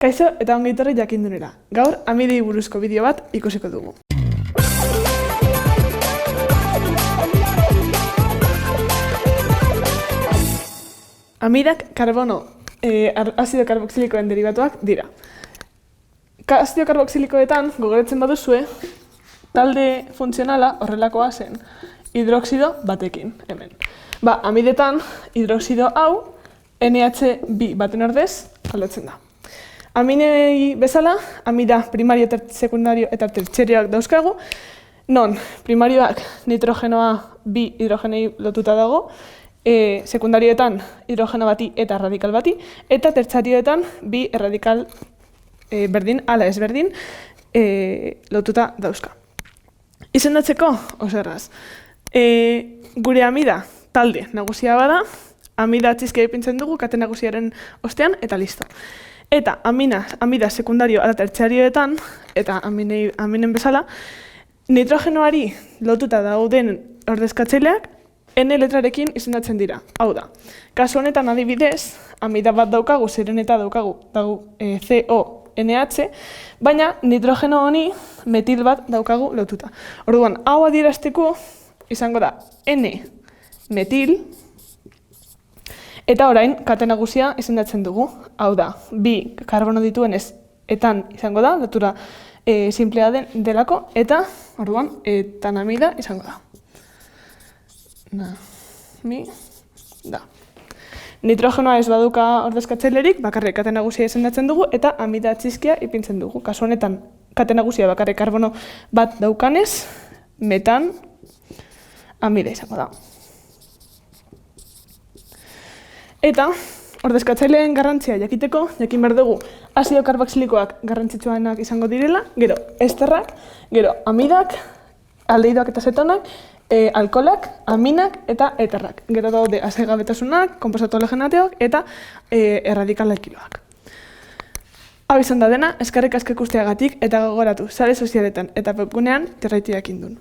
Kaixo eta ongi etorri Jakindunera. Gaur amidei buruzko bideo bat ikusiko dugu. Amidak karbono azido karboxilikoen derivatuak dira. Azido karboxilikoetan gogoratzen baduzue, talde funtzionala horrelakoa zen hidroxido batekin, hemen. Amidetan hidroxido hau NH2 baten ordez aldatzen da. Aminei bezala, amida primario, sekundario eta tertxerioak dauzkagu, non primarioak nitrogenoa bi hidrogenei lotuta dago, sekundarioetan hidrogeno bati eta erradikal bati, eta tertxarioetan bi erradikal berdin, ala ezberdin, lotuta dauzka. Izendatzeko, oso erraz. Gure amida talde nagusia bada, amida txizkia ipintzen dugu kate nagusiaren ostean, eta listo. Eta amida sekundario eta tertxarioetan, eta aminen bezala, nitrogenoari lotuta dauden ordezkatzaileak N letrarekin izendatzen dira. Hau da, kasu honetan adibidez, amida bat daukagu, zeren eta daukagu CONH, baina nitrogeno honi metil bat daukagu lotuta. Orduan, hau adierazteko izango da N metil, eta orain, kate nagusia izendatzen dugu. Hau da, bi karbono dituenez etan izango da, lotura simplea delako, eta orduan, etanamida izango da. Nitrogenoa ez baduka ordezkatzailerik, bakarrik kate nagusia izendatzen dugu, eta amida txizkia ipintzen dugu. Kasu honetan, kate nagusia bakarrik karbono bat daukanez, metan amida izango da. Eta, ordezkatzaileen garrantzia jakiteko, jakin behar dugu azido karboxilikoak garrantzitsuenak izango direla, gero esterrak, gero amidak, aldehitoak eta zetonak, alkoholak, aminak eta eterrak. Gero daude azegabetasunak, konposatu halogenateak eta erradikal alkiloak. Hau izan da dena, eskerrik asko ikusteagatik eta gogoratu sare sozialetan eta webgunean Jakindun.